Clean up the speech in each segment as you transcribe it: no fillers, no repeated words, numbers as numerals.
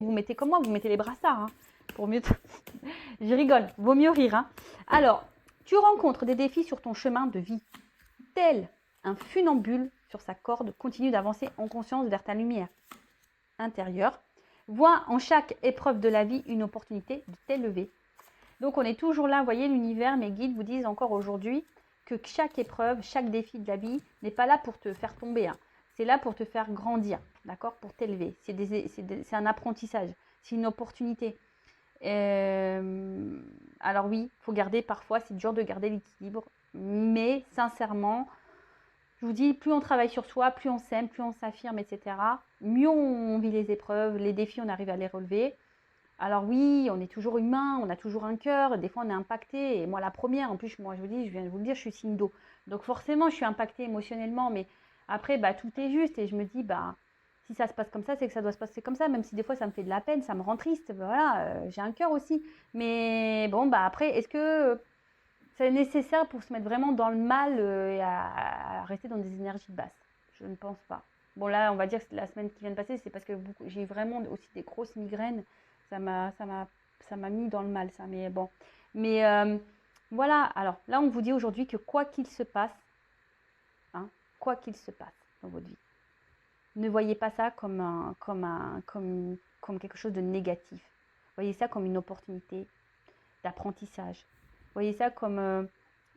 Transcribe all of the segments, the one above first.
vous mettez comme moi, vous mettez les brassards, hein, pour mieux... Je rigole, vaut mieux rire. Hein. Alors, tu rencontres des défis sur ton chemin de vie. Tel un funambule sur sa corde, continue d'avancer en conscience vers ta lumière intérieure. Vois en chaque épreuve de la vie une opportunité de t'élever. Donc, on est toujours là, vous voyez, l'univers, mes guides vous disent encore aujourd'hui que chaque épreuve, chaque défi de la vie n'est pas là pour te faire tomber. Hein. C'est là pour te faire grandir, d'accord, pour t'élever. C'est un apprentissage, c'est une opportunité. Alors oui, il faut garder, parfois, c'est dur de garder l'équilibre, mais sincèrement, je vous dis, plus on travaille sur soi, plus on s'aime, plus on s'affirme, etc., mieux on vit les épreuves, les défis, on arrive à les relever. Alors oui, on est toujours humain, on a toujours un cœur, des fois on est impacté, et moi la première, en plus, moi je vous dis, je viens de vous le dire, je suis signe d'eau. Donc forcément, je suis impactée émotionnellement, mais après, bah, tout est juste, et je me dis, bah, si ça se passe comme ça, c'est que ça doit se passer comme ça, même si des fois ça me fait de la peine, ça me rend triste, voilà, j'ai un cœur aussi. Mais bon, bah après, est-ce que c'est nécessaire pour se mettre vraiment dans le mal et à rester dans des énergies basses? Je ne pense pas. Bon là, on va dire que la semaine qui vient de passer, c'est parce que j'ai vraiment aussi des grosses migraines. Ça m'a mis dans le mal, ça. Mais bon. Mais voilà. Alors là, on vous dit aujourd'hui que quoi qu'il se passe, hein, quoi qu'il se passe dans votre vie, ne voyez pas ça comme quelque chose de négatif. Voyez ça comme une opportunité d'apprentissage. Voyez ça comme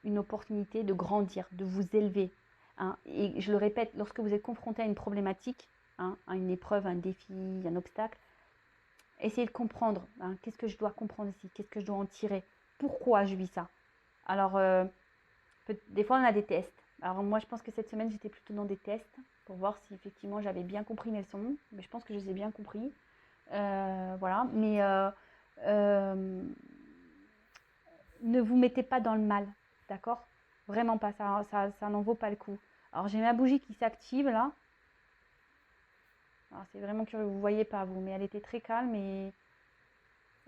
une opportunité de grandir, de vous élever. Hein. Et je le répète, lorsque vous êtes confronté à une problématique, hein, à une épreuve, un défi, un obstacle, essayez de comprendre. Hein, qu'est-ce que je dois comprendre ici? Qu'est-ce que je dois en tirer? Pourquoi je vis ça? Alors, des fois, on a des tests. Alors, moi, je pense que cette semaine, j'étais plutôt dans des tests pour voir si effectivement j'avais bien compris mes leçons. Mais je pense que je les ai bien compris. Voilà. Mais ne vous mettez pas dans le mal, d'accord? Vraiment pas, ça n'en vaut pas le coup. Alors j'ai ma bougie qui s'active là. Alors c'est vraiment curieux, vous ne voyez pas vous, mais elle était très calme et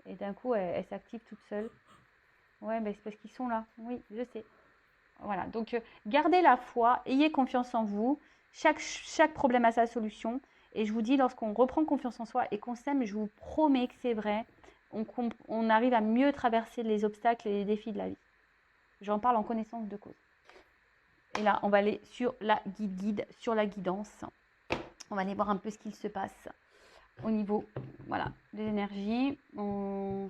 d'un coup elle s'active toute seule. Ouais, ben c'est parce qu'ils sont là, oui, je sais. Voilà, donc gardez la foi, ayez confiance en vous. Chaque problème a sa solution. Et je vous dis, lorsqu'on reprend confiance en soi et qu'on s'aime, je vous promets que c'est vrai, on arrive à mieux traverser les obstacles et les défis de la vie. J'en parle en connaissance de cause. Et là, on va aller sur la sur la guidance. On va aller voir un peu ce qu'il se passe au niveau, voilà, des énergies,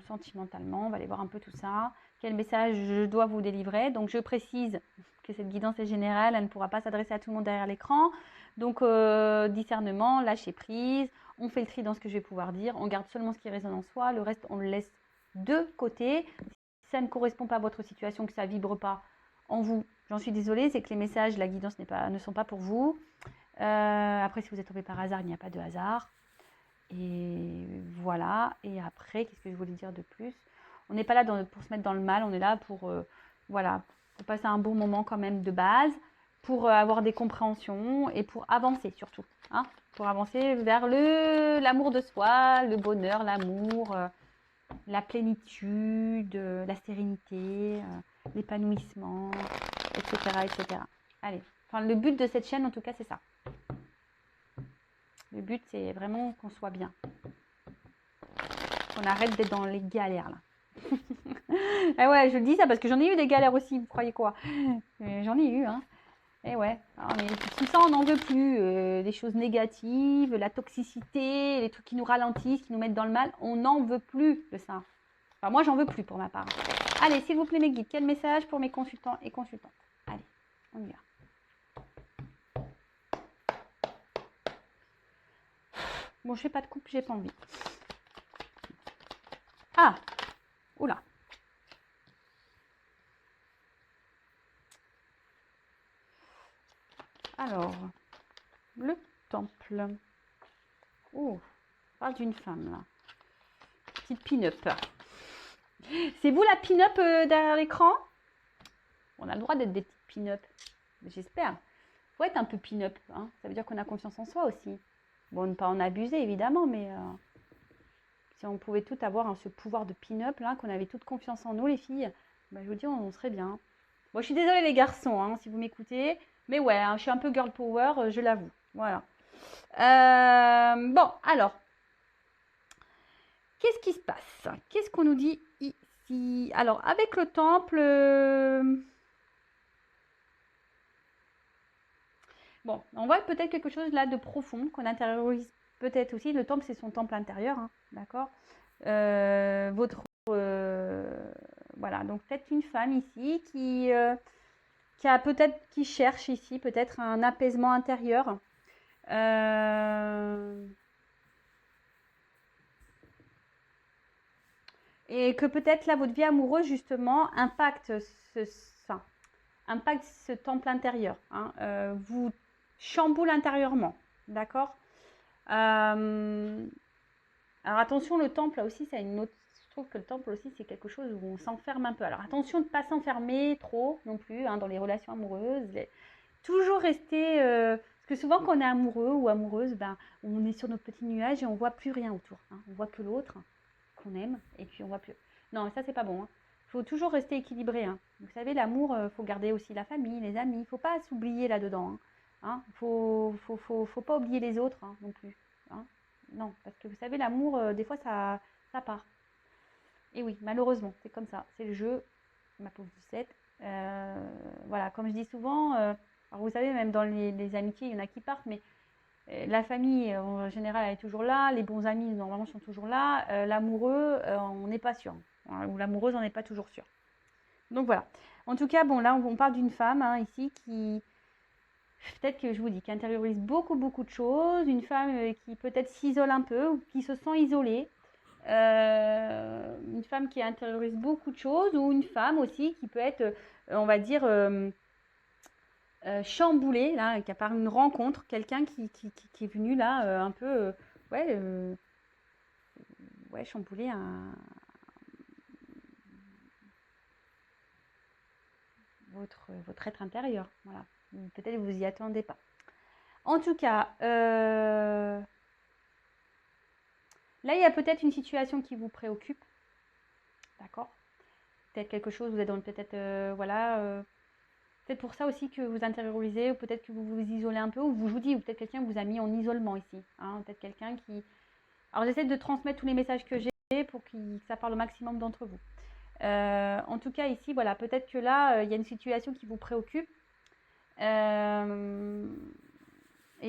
sentimentalement. On va aller voir un peu tout ça. Quel message je dois vous délivrer? Donc, je précise que cette guidance est générale. Elle ne pourra pas s'adresser à tout le monde derrière l'écran. Donc, discernement, lâcher prise. On fait le tri dans ce que je vais pouvoir dire. On garde seulement ce qui résonne en soi. Le reste, on le laisse de côté. Si ça ne correspond pas à votre situation, que ça ne vibre pas en vous, j'en suis désolée. C'est que les messages, la guidance ne sont pas pour vous. Après, si vous êtes tombé par hasard, il n'y a pas de hasard. Et voilà. Et après, qu'est-ce que je voulais dire de plus? On n'est pas là pour se mettre dans le mal. On est là pour, voilà, pour passer un bon moment quand même de base, pour avoir des compréhensions et pour avancer surtout. Hein, pour avancer vers l'amour de soi, le bonheur, l'amour, la plénitude, la sérénité, l'épanouissement, etc., etc. Allez. Enfin, le but de cette chaîne, en tout cas, c'est ça. Le but, c'est vraiment qu'on soit bien. Qu'on arrête d'être dans les galères, là. Et ouais, je dis ça parce que j'en ai eu des galères aussi, vous croyez quoi? J'en ai eu, hein. Et ouais, alors, mais tout ça, on n'en veut plus. Des choses négatives, la toxicité, les trucs qui nous ralentissent, qui nous mettent dans le mal, on n'en veut plus de ça. Enfin, moi, j'en veux plus pour ma part. Allez, s'il vous plaît, mes guides, quel message pour mes consultants et consultantes? Allez, on y va. Bon, je fais pas de coupe, j'ai pas envie. Ah, oula. Alors, le temple. Oh, on parle d'une femme là. Petite pin-up. C'est vous la pin-up derrière l'écran? On a le droit d'être des petites pin-up. J'espère. Faut être un peu pin-up. Hein. Ça veut dire qu'on a confiance en soi aussi. Bon, ne pas en abuser évidemment, mais si on pouvait tout avoir ce pouvoir de pin-up là, qu'on avait toute confiance en nous les filles, bah, je vous dis, on serait bien. Bon, je suis désolée les garçons, hein, si vous m'écoutez. Mais ouais, hein, je suis un peu girl power, je l'avoue. Voilà. Bon, alors. qu'est-ce qui se passe? Qu'est-ce qu'on nous dit ici? Alors, avec le temple... Bon, on voit peut-être quelque chose là de profond qu'on intériorise peut-être aussi. Le temple, c'est son temple intérieur, hein, d'accord? Votre... voilà, donc peut-être une femme ici qui a peut-être, qui cherche ici peut-être un apaisement intérieur. Et que peut-être là, votre vie amoureuse, justement, impacte ce temple intérieur. Hein. Vous chamboule intérieurement. D'accord. Alors attention, le temple, là aussi, ça a une autre... Je trouve que le temple aussi, c'est quelque chose où on s'enferme un peu. Alors attention de ne pas s'enfermer trop non plus hein, dans les relations amoureuses. Toujours rester... parce que souvent, quand on est amoureux ou amoureuse, ben, on est sur nos petits nuages et on ne voit plus rien autour. Hein. On voit que l'autre qu'on aime et puis on voit plus. Non, ça, c'est pas bon. Hein. Faut toujours rester équilibré. Hein. Vous savez, l'amour, faut garder aussi la famille, les amis. Faut pas s'oublier là-dedans. Hein. Hein, faut pas oublier les autres hein, non plus. Hein. Non, parce que vous savez, l'amour, des fois, ça part. Et oui, malheureusement, c'est comme ça. C'est le jeu, ma pauvre Lucette. Voilà, comme je dis souvent, alors vous savez, même dans les amitiés, il y en a qui partent, mais la famille, en général, elle est toujours là. Les bons amis, normalement, sont toujours là. L'amoureux, on n'est pas sûr. Hein, ou l'amoureuse, on n'est pas toujours sûr. Donc voilà. En tout cas, bon, là, on parle d'une femme hein, ici qui, peut-être que je vous dis, qui intériorise beaucoup, beaucoup de choses. Une femme qui peut-être s'isole un peu ou qui se sent isolée. Une femme qui intériorise beaucoup de choses ou une femme aussi qui peut être, on va dire, chamboulée, là, qui a par une rencontre, quelqu'un qui est venu là un peu, ouais, chambouler votre être intérieur. Voilà. Peut-être vous y attendez pas. En tout cas, là, il y a peut-être une situation qui vous préoccupe. D'accord. Peut-être quelque chose, vous êtes dans peut-être, voilà. Peut-être pour ça aussi que vous intériorisez, ou peut-être que vous vous isolez un peu, ou vous, je vous dis, ou peut-être quelqu'un vous a mis en isolement ici. Hein, peut-être quelqu'un qui... Alors j'essaie de transmettre tous les messages que j'ai pour que ça parle au maximum d'entre vous. En tout cas ici, voilà, peut-être que là, il y a une situation qui vous préoccupe. Et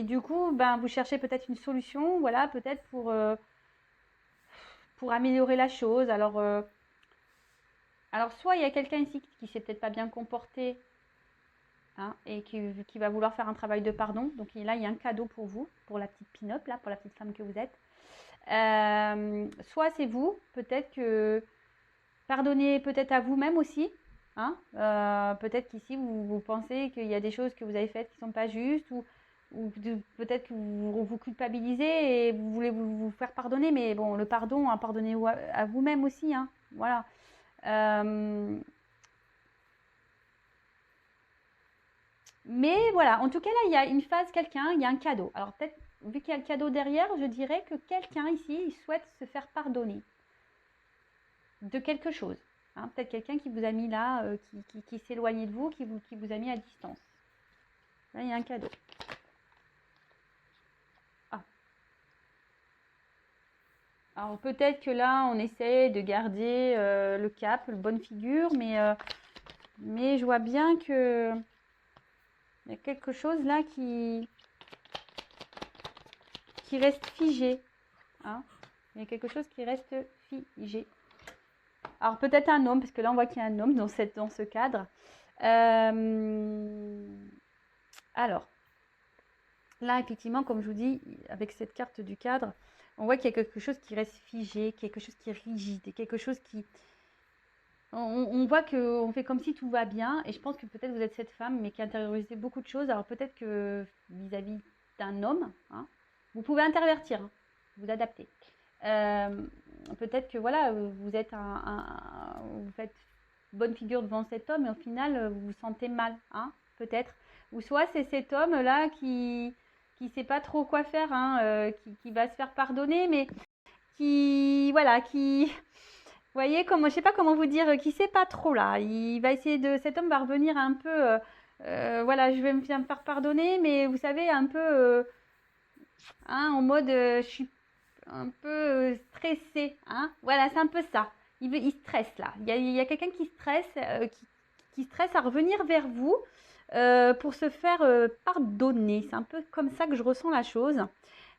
du coup, ben, vous cherchez peut-être une solution, voilà, peut-être pour améliorer la chose. Alors soit il y a quelqu'un ici qui ne s'est peut-être pas bien comporté hein, et qui va vouloir faire un travail de pardon. Donc là, il y a un cadeau pour vous, pour la petite pin-up, là, pour la petite femme que vous êtes. Soit c'est vous, peut-être que pardonnez peut-être à vous-même aussi. Hein, peut-être qu'ici, vous pensez qu'il y a des choses que vous avez faites qui ne sont pas justes ou peut-être que vous culpabilisez et vous voulez vous faire pardonner. Mais bon, le pardon, hein, pardonnez à vous-même aussi. Hein, voilà. Mais voilà, en tout cas là, il y a une phase, quelqu'un, il y a un cadeau. Alors peut-être, vu qu'il y a le cadeau derrière, je dirais que quelqu'un ici, il souhaite se faire pardonner de quelque chose. Hein, peut-être quelqu'un qui vous a mis là, qui s'est éloigné de vous, qui vous a mis à distance. Là, il y a un cadeau. Ah. Alors peut-être que là, on essaie de garder le cap, le bonne figure, mais je vois bien que il y a quelque chose là qui reste figé. Hein. Il y a quelque chose qui reste figé. Alors peut-être un homme, parce que là on voit qu'il y a un homme dans ce cadre. Alors, là effectivement, comme je vous dis, avec cette carte du cadre, on voit qu'il y a quelque chose qui reste figé, quelque chose qui est rigide, quelque chose qui... On voit qu'on fait comme si tout va bien, et je pense que peut-être vous êtes cette femme, mais qui intériorise beaucoup de choses. Alors peut-être que vis-à-vis d'un homme, hein, vous pouvez intervertir, hein, vous adapter. Peut-être que voilà, vous êtes vous faites bonne figure devant cet homme, et au final, vous vous sentez mal, hein, peut-être. Ou soit c'est cet homme-là qui sait pas trop quoi faire, hein, qui va se faire pardonner, mais voilà, vous voyez, je sais pas comment vous dire, qui sait pas trop là. Il va essayer cet homme va revenir un peu, voilà, je vais me faire pardonner, mais vous savez, un peu, hein, en mode, je suis, stressé. Hein, voilà, c'est un peu ça. Il stresse là. Il y a quelqu'un qui stresse, qui stresse à revenir vers vous pour se faire pardonner. C'est un peu comme ça que je ressens la chose.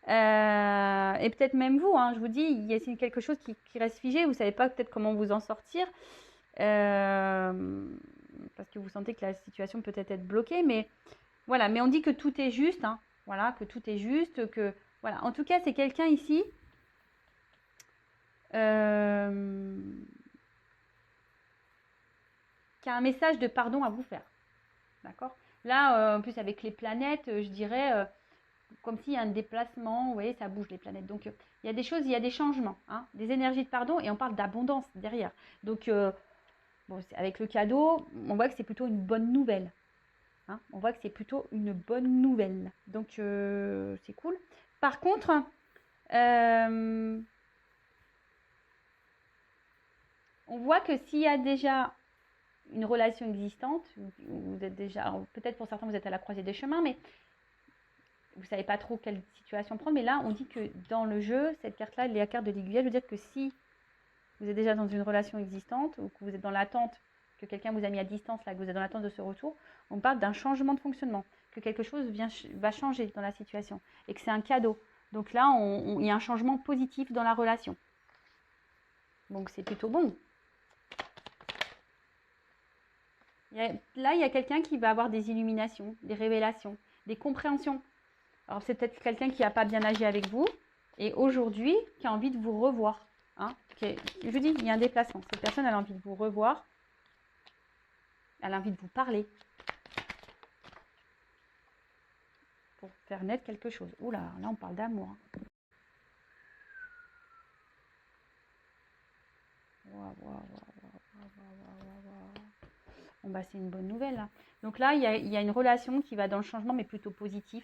Et peut-être même vous, hein, je vous dis, il y a quelque chose qui reste figé. Vous ne savez pas peut-être comment vous en sortir. Parce que vous sentez que la situation peut être bloquée. Mais voilà, mais on dit que tout est juste. Hein, voilà, que tout est juste. Que, voilà. En tout cas, c'est quelqu'un ici qui a un message de pardon à vous faire. D'accord? Là, en plus, avec les planètes, je dirais, comme s'il y a un déplacement, vous voyez, ça bouge les planètes. Donc, il y a des choses, il y a des changements, hein, des énergies de pardon, et on parle d'abondance derrière. Donc, bon, avec le cadeau, on voit que c'est plutôt une bonne nouvelle. Hein, on voit que c'est plutôt une bonne nouvelle. Donc, c'est cool. Par contre, on voit que s'il y a déjà une relation existante, vous êtes déjà, peut-être pour certains vous êtes à la croisée des chemins, mais vous ne savez pas trop quelle situation prendre, mais là on dit que dans le jeu, cette carte-là, la carte de l'aiguillage, veut dire que si vous êtes déjà dans une relation existante, ou que vous êtes dans l'attente, que quelqu'un vous a mis à distance, là, que vous êtes dans l'attente de ce retour, on parle d'un changement de fonctionnement, que quelque chose va changer dans la situation, et que c'est un cadeau. Donc là, il y a un changement positif dans la relation. Donc c'est plutôt bon. Là, il y a quelqu'un qui va avoir des illuminations, des révélations, des compréhensions. Alors, c'est peut-être quelqu'un qui n'a pas bien agi avec vous et aujourd'hui, qui a envie de vous revoir. Hein, je vous dis, il y a un déplacement. Cette personne, elle a envie de vous revoir. Elle a envie de vous parler. Pour faire naître quelque chose. Oula, là, on parle d'amour. Bon, bah, c'est une bonne nouvelle. Hein. Donc là, il y a une relation qui va dans le changement, mais plutôt positif.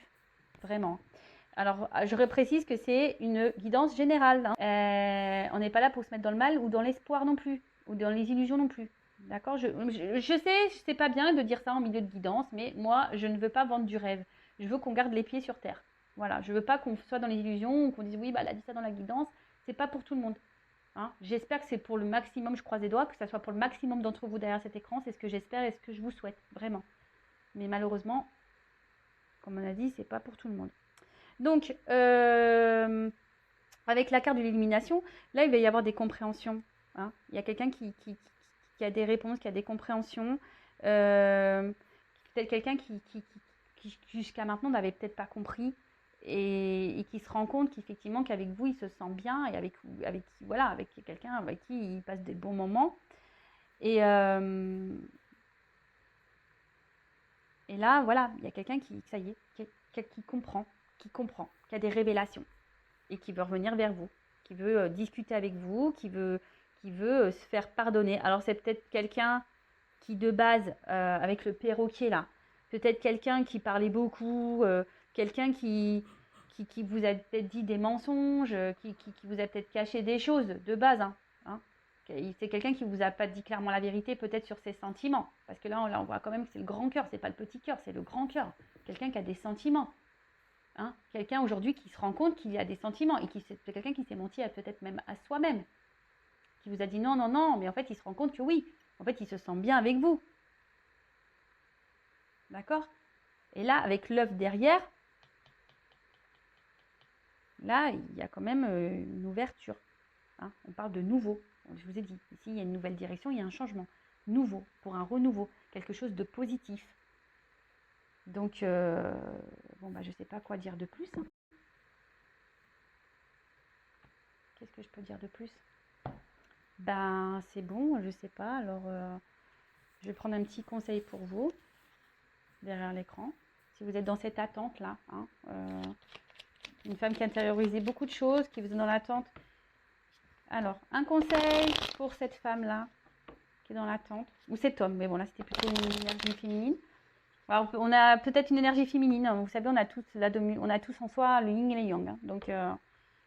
Vraiment. Alors, je reprécise que c'est une guidance générale. Hein. On n'est pas là pour se mettre dans le mal ou dans l'espoir non plus, ou dans les illusions non plus. D'accord, je sais, c'est pas bien de dire ça en milieu de guidance, mais moi, je ne veux pas vendre du rêve. Je veux qu'on garde les pieds sur terre. Voilà, je veux pas qu'on soit dans les illusions ou qu'on dise oui, bah, elle a dit ça dans la guidance. C'est pas pour tout le monde. Hein. J'espère que c'est pour le maximum, je croise les doigts, que ça soit pour le maximum d'entre vous derrière cet écran. C'est ce que j'espère et ce que je vous souhaite, vraiment. Mais malheureusement, comme on a dit, c'est pas pour tout le monde. Donc, avec la carte de l'illumination, là, il va y avoir des compréhensions. Hein. Il y a quelqu'un qui a des réponses, qui a des compréhensions. Peut-être quelqu'un qui jusqu'à maintenant n'avait peut-être pas compris et qui se rend compte qu'effectivement qu'avec vous, il se sent bien et avec quelqu'un avec qui il passe des bons moments. Et là, voilà, il y a quelqu'un qui, ça y est, qui comprend, qui a des révélations et qui veut revenir vers vous, qui veut discuter avec vous, qui veut se faire pardonner. Alors c'est peut-être quelqu'un qui de base, avec le perroquet là, peut-être quelqu'un qui parlait beaucoup, quelqu'un qui vous a peut-être dit des mensonges, qui vous a peut-être caché des choses de base. Hein. C'est quelqu'un qui vous a pas dit clairement la vérité, peut-être sur ses sentiments. Parce que là, on voit quand même que c'est le grand cœur, c'est pas le petit cœur, c'est le grand cœur. Quelqu'un qui a des sentiments. Hein, quelqu'un aujourd'hui qui se rend compte qu'il y a des sentiments et c'est quelqu'un qui s'est menti peut-être même à soi-même, qui vous a dit non, non, non, mais en fait il se rend compte que oui, en fait il se sent bien avec vous. D'accord? Et là, avec l'œuf derrière, là, il y a quand même une ouverture. Hein, on parle de nouveau. Je vous ai dit, ici il y a une nouvelle direction, il y a un changement. Nouveau, pour un renouveau, quelque chose de positif. Donc, bon, bah, je ne sais pas quoi dire de plus. Hein. Qu'est-ce que je peux dire de plus? Ben, c'est bon, je ne sais pas. Alors, je vais prendre un petit conseil pour vous, derrière l'écran. Si vous êtes dans cette attente-là, hein, une femme qui a intériorisé beaucoup de choses, qui vous est dans l'attente. Alors, un conseil pour cette femme-là, qui est dans l'attente, ou cet homme, mais bon, là, c'était plutôt une énergie féminine. Alors, on a peut-être une énergie féminine. Hein. Vous savez, on a tous en soi le yin et le yang. Hein. Donc,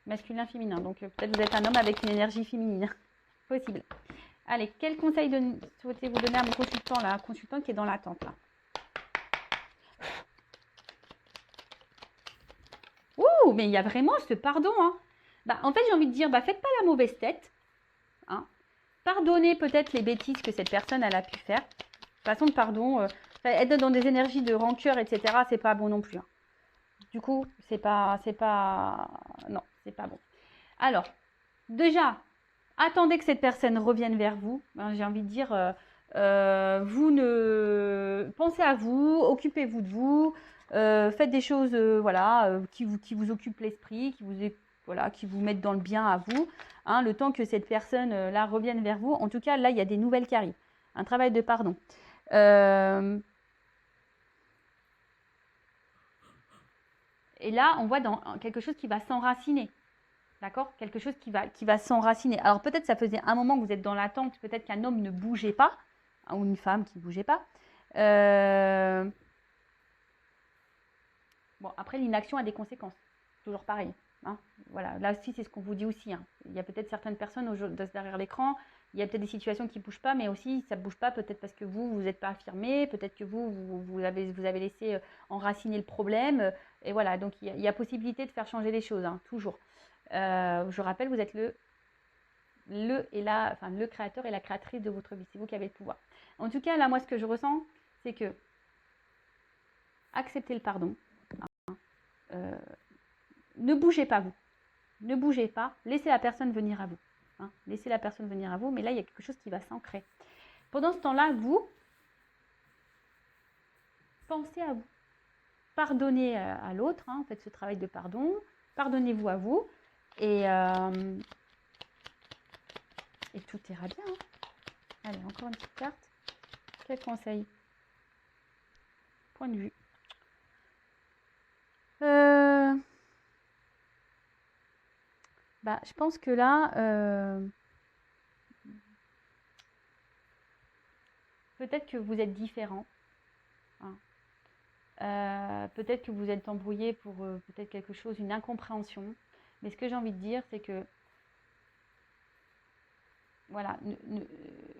masculin, féminin. Donc, peut-être vous êtes un homme avec une énergie féminine. Possible. Allez, quel conseil souhaitez-vous donner à mon consultant, là, un consultant qui est dans l'attente, là? Ouh, mais il y a vraiment ce pardon. Hein. Bah, en fait, j'ai envie de dire, bah, faites pas la mauvaise tête. Hein. Pardonnez peut-être les bêtises que cette personne elle a pu faire. De toute façon, le pardon, être dans des énergies de rancœur, etc., c'est pas bon non plus. Hein. Du coup, non, c'est pas bon. Alors, déjà, attendez que cette personne revienne vers vous. Ben, j'ai envie de dire, vous ne pensez à vous, occupez-vous de vous, faites des choses, voilà, qui vous occupent l'esprit, voilà, qui vous mettent dans le bien à vous. Hein, le temps que cette personne là revienne vers vous. En tout cas, là, il y a des nouvelles qui arrivent. Un travail de pardon. Et là, on voit dans quelque chose qui va s'enraciner. D'accord? Quelque chose qui va s'enraciner. Alors peut-être ça faisait un moment que vous êtes dans l'attente, peut-être qu'un homme ne bougeait pas, hein, ou une femme qui ne bougeait pas. Bon, après, l'inaction a des conséquences. Toujours pareil. Hein. Voilà, là aussi, c'est ce qu'on vous dit aussi. Hein. Il y a peut-être certaines personnes derrière l'écran, il y a peut-être des situations qui ne bougent pas, mais aussi, ça ne bouge pas peut-être parce que vous n'êtes pas affirmé, peut-être que vous avez laissé enraciner le problème. Et voilà, donc il y a possibilité de faire changer les choses, hein, toujours. Je rappelle, vous êtes le créateur et la créatrice de votre vie. C'est vous qui avez le pouvoir. En tout cas, là, moi, ce que je ressens, c'est que acceptez le pardon. Ne bougez pas, vous. Ne bougez pas. Laissez la personne venir à vous. Hein. Laissez la personne venir à vous. Mais là, il y a quelque chose qui va s'ancrer. Pendant ce temps-là, vous, pensez à vous. Pardonnez à l'autre. Hein. Faites ce travail de pardon. Pardonnez-vous à vous. Et tout ira bien. Hein. Allez, encore une petite carte. Quel conseil? Point de vue. Bah, je pense que là, peut-être que vous êtes différent. Hein. Peut-être que vous êtes embrouillé pour peut-être quelque chose, une incompréhension. Mais ce que j'ai envie de dire, c'est que voilà,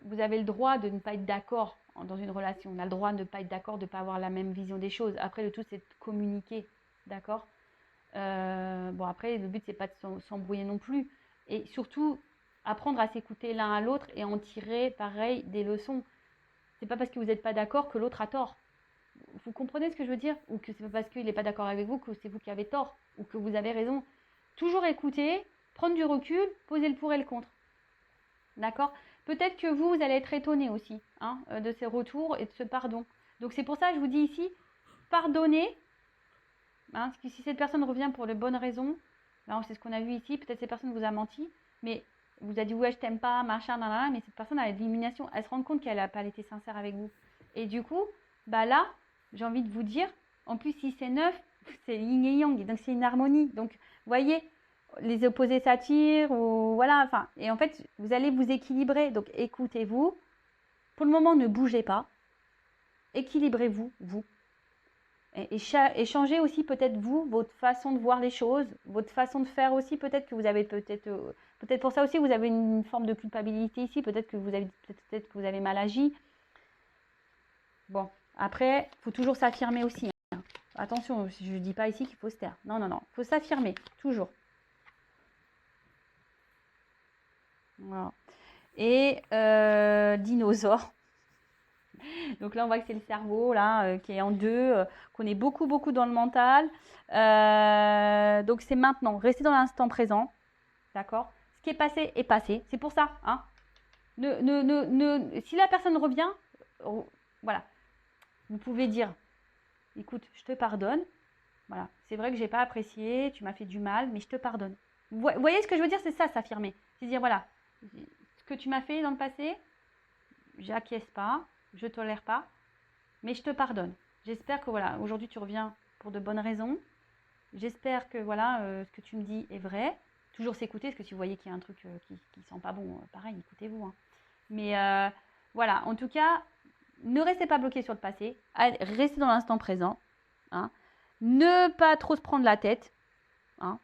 vous avez le droit de ne pas être d'accord dans une relation. On a le droit de ne pas être d'accord, de ne pas avoir la même vision des choses. Après, le tout, c'est de communiquer. D'accord? Bon, après, le but, c'est pas de s'embrouiller non plus. Et surtout, apprendre à s'écouter l'un à l'autre et en tirer, pareil, des leçons. C'est pas parce que vous n'êtes pas d'accord que l'autre a tort. Vous comprenez ce que je veux dire? Ou que c'est pas parce qu'il n'est pas d'accord avec vous que c'est vous qui avez tort ou que vous avez raison. Toujours écouter, prendre du recul, poser le pour et le contre. D'accord? Peut-être que vous allez être étonné aussi hein, de ces retours et de ce pardon. Donc c'est pour ça que je vous dis ici, pardonnez. Hein, parce que si cette personne revient pour de bonnes raisons, là c'est ce qu'on a vu ici, peut-être cette personne vous a menti, mais vous a dit ouais je t'aime pas, machin, nanana, mais cette personne a l'élimination, elle se rend compte qu'elle n'a pas été sincère avec vous. Et du coup, bah là, j'ai envie de vous dire, en plus si c'est neuf, c'est yin et yang, donc c'est une harmonie. Donc, vous voyez, les opposés s'attirent, ou voilà, enfin, et en fait, vous allez vous équilibrer. Donc, écoutez-vous. Pour le moment, ne bougez pas. Équilibrez-vous, vous. Et changez aussi peut-être vous, votre façon de voir les choses, votre façon de faire aussi. Peut-être que vous avez peut-être pour ça aussi, vous avez une forme de culpabilité ici. Peut-être que vous avez mal agi. Bon, après, il faut toujours s'affirmer aussi. Hein. Attention, je ne dis pas ici qu'il faut se taire. Non, non, non. Il faut s'affirmer, toujours. Voilà. Et dinosaure. Donc là, on voit que c'est le cerveau là, qui est en deux, qu'on est beaucoup, beaucoup dans le mental. Donc c'est maintenant. Restez dans l'instant présent. D'accord? Ce qui est passé est passé. C'est pour ça. Hein. Si la personne revient, voilà. Vous pouvez dire, écoute, je te pardonne. Voilà. C'est vrai que j'ai pas apprécié, tu m'as fait du mal, mais je te pardonne. Vous voyez ce que je veux dire? C'est ça, s'affirmer. C'est dire, voilà, ce que tu m'as fait dans le passé, j'acquiesce pas, je tolère pas, mais je te pardonne. J'espère que voilà, aujourd'hui tu reviens pour de bonnes raisons. J'espère que voilà, ce que tu me dis est vrai. Toujours s'écouter, parce que si vous voyez qu'il y a un truc qui sent pas bon, pareil, écoutez-vous. Hein. Mais voilà, en tout cas, ne restez pas bloqué sur le passé. Restez dans l'instant présent. Hein. Ne pas trop se prendre la tête. Hein.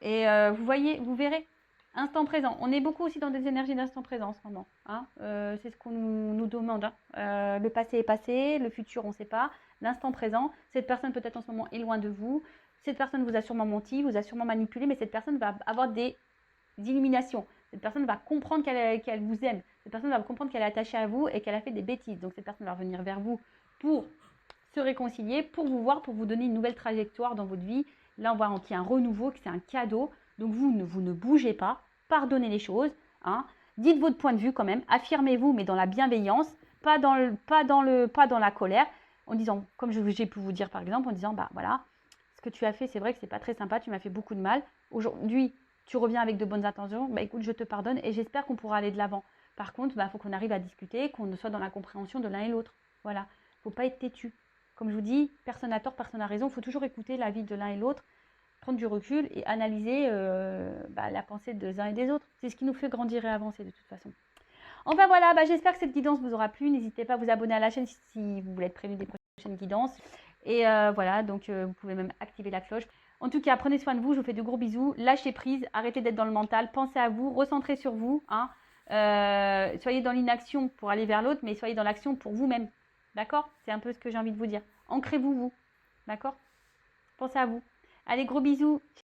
Et vous voyez, vous verrez, instant présent. On est beaucoup aussi dans des énergies d'instant présent en ce moment. Hein. C'est ce qu'on nous demande. Hein. Le passé est passé, le futur on ne sait pas. L'instant présent, cette personne peut-être en ce moment est loin de vous. Cette personne vous a sûrement menti, vous a sûrement manipulé, mais cette personne va avoir des illuminations. Cette personne va comprendre qu'elle vous aime. Cette personne va comprendre qu'elle est attachée à vous et qu'elle a fait des bêtises. Donc cette personne va revenir vers vous pour se réconcilier, pour vous voir, pour vous donner une nouvelle trajectoire dans votre vie. Là, on voit qu'il y a un renouveau, que c'est un cadeau. Donc vous ne bougez pas, pardonnez les choses. Hein. Dites votre point de vue quand même, affirmez-vous, mais dans la bienveillance, pas dans la colère, en disant, comme j'ai pu vous dire par exemple, en disant, bah voilà, ce que tu as fait, c'est vrai que c'est pas très sympa, tu m'as fait beaucoup de mal. Aujourd'hui, tu reviens avec de bonnes intentions, bah écoute, je te pardonne et j'espère qu'on pourra aller de l'avant. Par contre, bah, faut qu'on arrive à discuter, qu'on soit dans la compréhension de l'un et l'autre. Voilà, faut pas être têtu. Comme je vous dis, personne n'a tort, personne n'a raison. Il faut toujours écouter l'avis de l'un et l'autre, prendre du recul et analyser la pensée des uns et des autres. C'est ce qui nous fait grandir et avancer de toute façon. Enfin voilà, j'espère que cette guidance vous aura plu. N'hésitez pas à vous abonner à la chaîne si vous voulez être prévenu des prochaines guidances. Et voilà, donc vous pouvez même activer la cloche. En tout cas, prenez soin de vous, je vous fais de gros bisous. Lâchez prise, arrêtez d'être dans le mental, pensez à vous, recentrez sur vous. Hein. Soyez dans l'inaction pour aller vers l'autre, mais soyez dans l'action pour vous-même. D'accord? C'est un peu ce que j'ai envie de vous dire. Ancrez-vous, vous. D'accord? Pensez à vous. Allez, gros bisous.